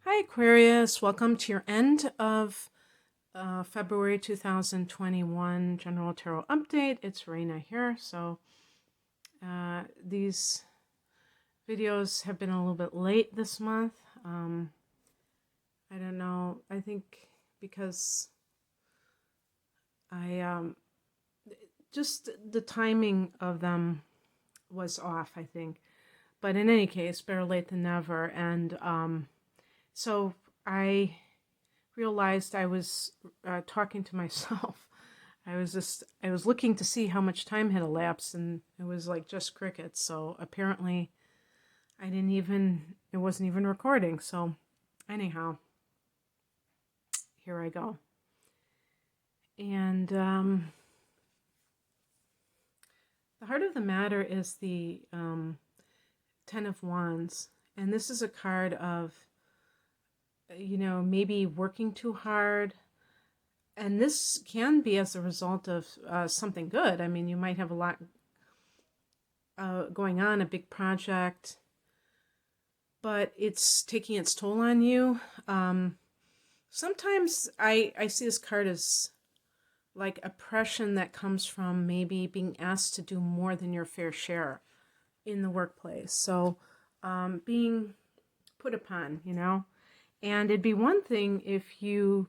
Hi Aquarius, welcome to your end of February 2021 General Tarot Update. It's Raina here. So these videos have been a little bit late this month. I don't know, I think because I just the timing of them was off, I think. But in any case, better late than never. And so I realized I was talking to myself. I was looking to see how much time had elapsed, and it was like just crickets. So apparently it wasn't even recording. So anyhow, here I go. And the heart of the matter is the Ten of Wands. And this is a card of, maybe working too hard. And this can be as a result of something good. I mean, you might have a lot going on, a big project, but it's taking its toll on you. Sometimes I see this card as like oppression that comes from maybe being asked to do more than your fair share in the workplace. So being put upon, and it'd be one thing if you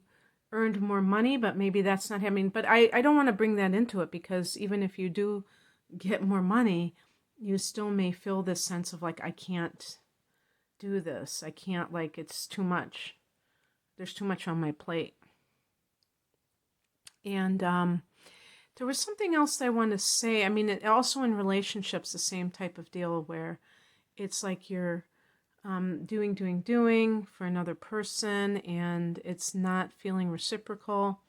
earned more money, but maybe that's not happening. But I don't want to bring that into it, because even if you do get more money, you still may feel this sense of like, I can't do this. I can't, like, it's too much. There's too much on my plate. And there was something else I want to say. I mean, it also in relationships, the same type of deal where it's like you're doing for another person, and it's not feeling reciprocal,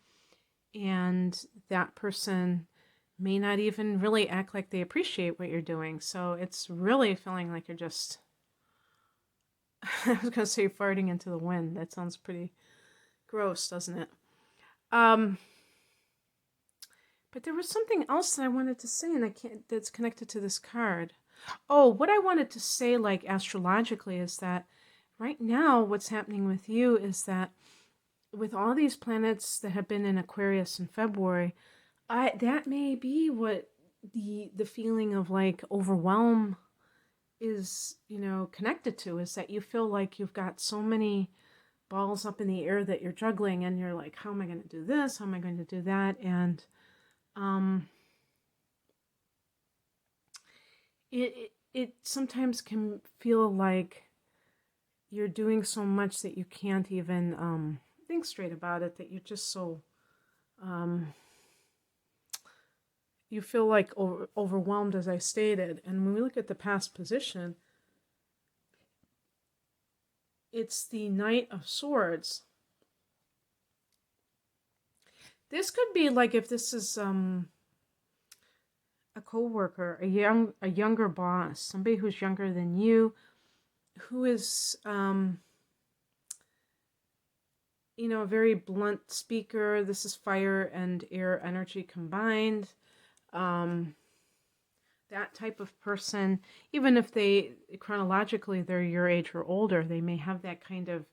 and that person may not even really act like they appreciate what you're doing. So it's really feeling like you're just I was gonna say farting into the wind. That sounds pretty gross, doesn't it? But there was something else that I wanted to say, and I can't. That's connected to this card. Oh, what I wanted to say, like astrologically, is that right now, what's happening with you is that with all these planets that have been in Aquarius in February, that may be what the feeling of like overwhelm is, connected to, is that you feel like you've got so many balls up in the air that you're juggling, and you're like, how am I going to do this? How am I going to do that? And it sometimes can feel like you're doing so much that you can't even think straight about it, that you're just so you feel like overwhelmed, as I stated. And when we look at the past position, it's the Knight of Swords. This could be like, if this is a co-worker, a younger boss, somebody who's younger than you, who is a very blunt speaker. This is fire and air energy combined. That type of person, even if they chronologically they're your age or older, they may have that kind of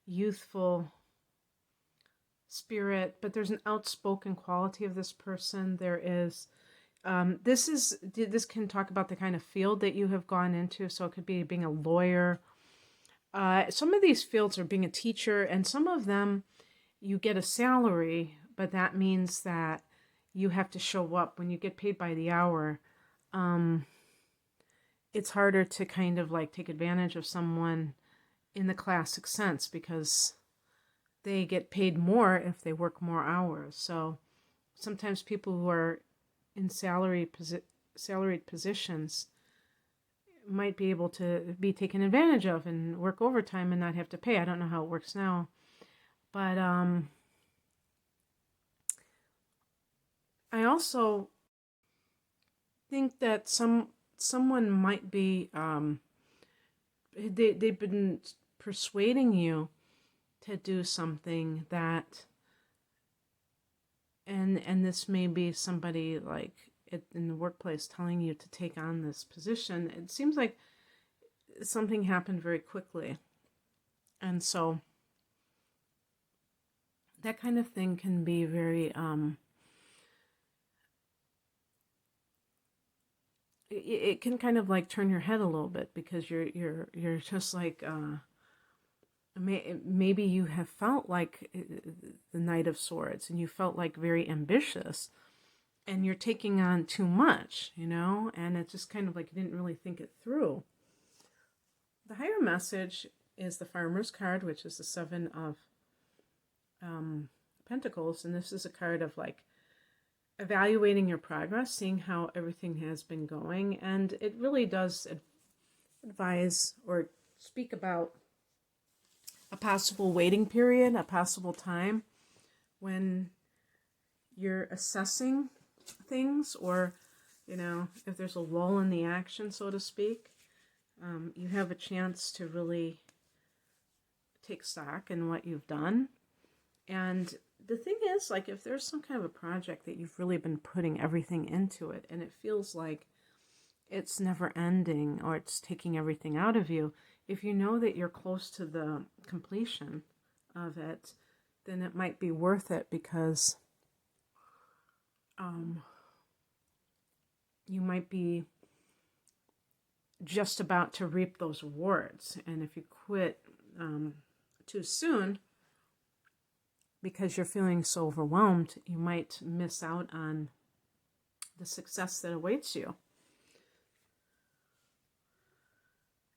youthful spirit, but there's an outspoken quality of this person. There is this can talk about the kind of field that you have gone into. So it could be being a lawyer. Some of these fields are being a teacher, and some of them you get a salary, but that means that you have to show up. When you get paid by the hour, it's harder to kind of like take advantage of someone in the classic sense, because they get paid more if they work more hours. So sometimes people who are in salaried positions might be able to be taken advantage of and work overtime and not have to pay. I don't know how it works now, but I also think that someone might be they've been persuading you to do something that, and this may be somebody like in the workplace telling you to take on this position. It seems like something happened very quickly, And so that kind of thing can be very, it can kind of like turn your head a little bit, because you're just like, maybe you have felt like the Knight of Swords, and you felt like very ambitious, and you're taking on too much, and it's just kind of like you didn't really think it through. The higher message is the Farmer's card, which is the Seven of Pentacles, and this is a card of like evaluating your progress, seeing how everything has been going, and it really does advise or speak about a possible waiting period, a possible time when you're assessing things, or if there's a lull in the action, so to speak. You have a chance to really take stock in what you've done. And the thing is, like, if there's some kind of a project that you've really been putting everything into it, and it feels like it's never ending, or it's taking everything out of you, if you know that you're close to the completion of it, then it might be worth it, because you might be just about to reap those rewards. And if you quit too soon because you're feeling so overwhelmed, you might miss out on the success that awaits you.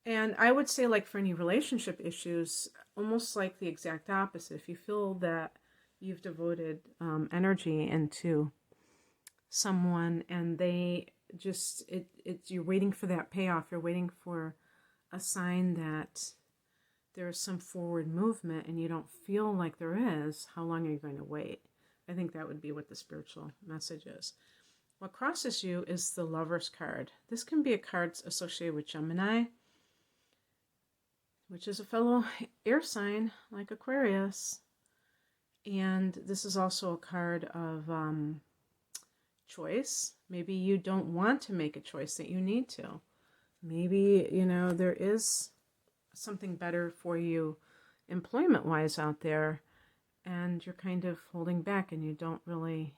And I would say, like, for any relationship issues, almost like the exact opposite. If you feel that you've devoted energy into someone, and they just, you're waiting for that payoff, you're waiting for a sign that there is some forward movement, and you don't feel like there is, how long are you going to wait? I think that would be what the spiritual message is. What crosses you is the Lover's card. This can be a card associated with Gemini, which is a fellow air sign like Aquarius. And this is also a card of choice. Maybe you don't want to make a choice that you need to. Maybe, there is something better for you employment-wise out there, and you're kind of holding back, and you don't really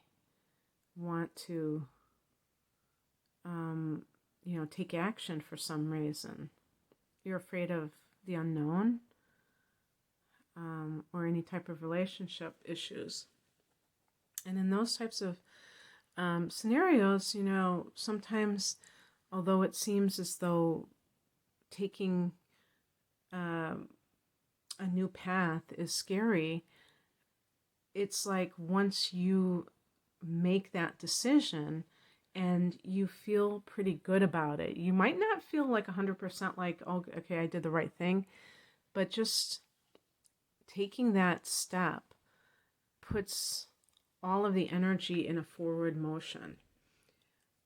want to, take action for some reason. You're afraid of the unknown, or any type of relationship issues. And in those types of scenarios, sometimes, although it seems as though taking a new path is scary, it's like once you make that decision and you feel pretty good about it, you might not feel like 100% like, oh, okay, I did the right thing, but just taking that step puts all of the energy in a forward motion.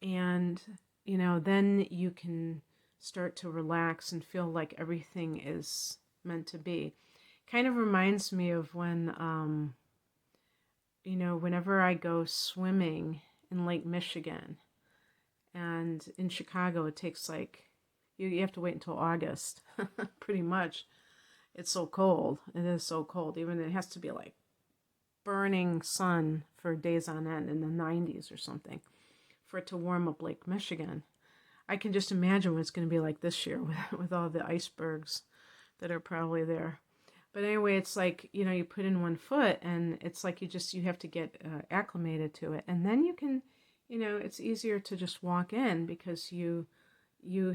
And, then you can start to relax and feel like everything is meant to be. Kind of reminds me of when, whenever I go swimming in Lake Michigan, and in Chicago, it takes like, you have to wait until August, pretty much. It's so cold. It is so cold. Even it has to be like burning sun for days on end in the 90s or something for it to warm up Lake Michigan. I can just imagine what it's going to be like this year with all the icebergs that are probably there. But anyway, it's like, you put in one foot, and it's like you have to get acclimated to it. And then you can, it's easier to just walk in, because you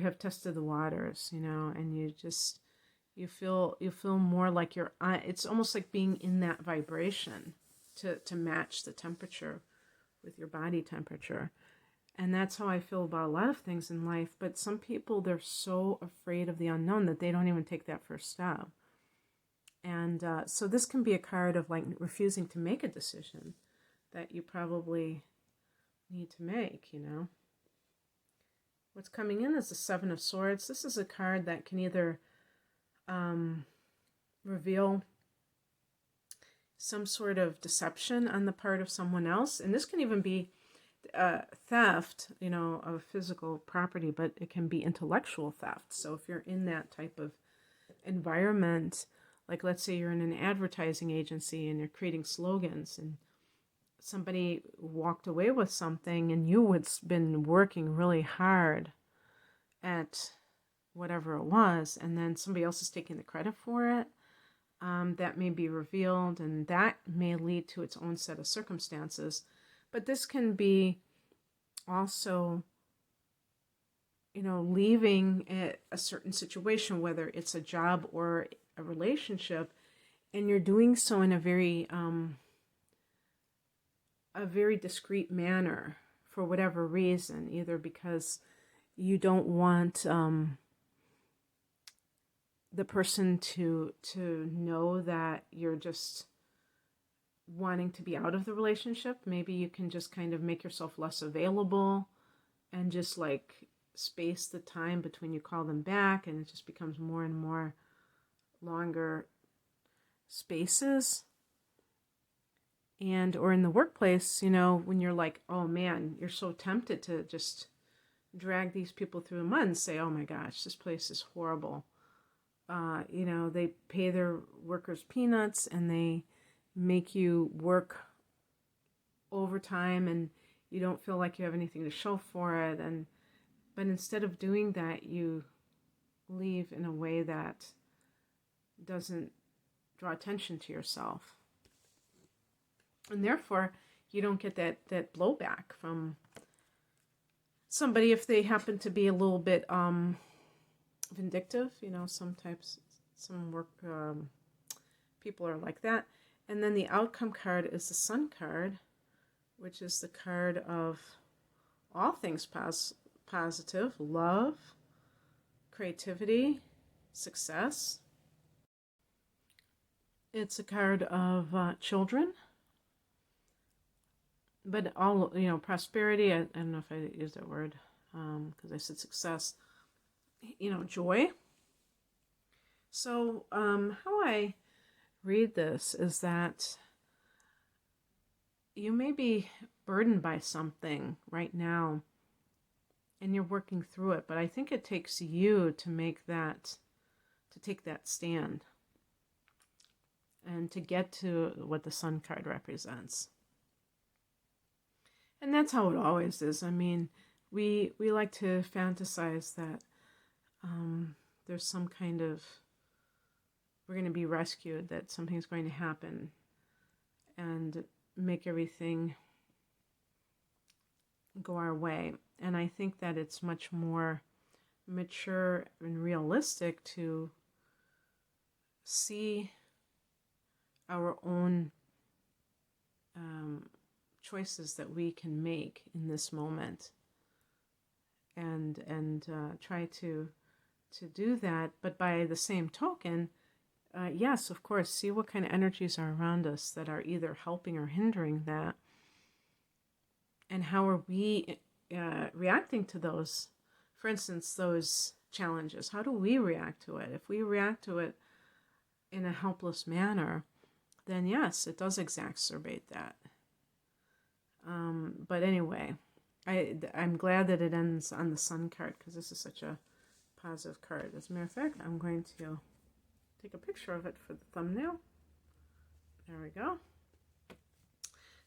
have tested the waters, and you feel more like you're on. It's almost like being in that vibration to match the temperature with your body temperature. And that's how I feel about a lot of things in life. But some people, they're so afraid of the unknown that they don't even take that first step. And so this can be a card of like refusing to make a decision that you probably need to make, What's coming in is the Seven of Swords. This is a card that can either reveal some sort of deception on the part of someone else. And this can even be theft, of physical property, but it can be intellectual theft. So if you're in that type of environment, Like, let's say you're in an advertising agency and you're creating slogans, and somebody walked away with something and you had been working really hard at whatever it was, and then somebody else is taking the credit for it. That may be revealed, and that may lead to its own set of circumstances. But this can be also, leaving a certain situation, whether it's a job or a relationship, and you're doing so in a very discreet manner for whatever reason, either because you don't want the person to know that you're just wanting to be out of the relationship. Maybe you can just kind of make yourself less available and just like space the time between you call them back, and it just becomes more and more longer spaces. And or in the workplace, when you're like, oh man, you're so tempted to just drag these people through the mud and say, oh my gosh, this place is horrible. They pay their workers peanuts and they make you work overtime, and you don't feel like you have anything to show for it. But instead of doing that, you leave in a way that doesn't draw attention to yourself. And therefore, you don't get that blowback from somebody if they happen to be a little bit vindictive. Some work people are like that. And then the outcome card is the Sun card, which is the card of all things positive, love, creativity, success. It's a card of children, but all, prosperity. I don't know if I used that word because I said success. Joy. So how I read this is that you may be burdened by something right now and you're working through it, but I think it takes you to take that stand and to get to what the Sun card represents. And that's how it always is. I mean, we like to fantasize that there's some kind of, we're going to be rescued, that something's going to happen and make everything go our way. And I think that it's much more mature and realistic to see our own choices that we can make in this moment, and try to do that. But by the same token, yes, of course, see what kind of energies are around us that are either helping or hindering that, and how are we reacting to those. For instance, those challenges, how do we react to it? If we react to it in a helpless manner, then yes, it does exacerbate that. But anyway, I'm glad that it ends on the Sun card, because this is such a positive card. As a matter of fact, I'm going to take a picture of it for the thumbnail. There we go.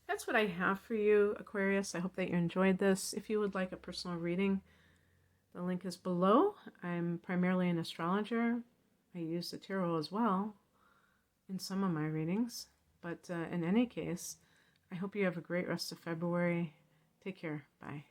That's what I have for you, Aquarius. I hope that you enjoyed this. If you would like a personal reading, the link is below. I'm primarily an astrologer. I use the tarot as well in some of my readings. But in any case, I hope you have a great rest of February. Take care. Bye.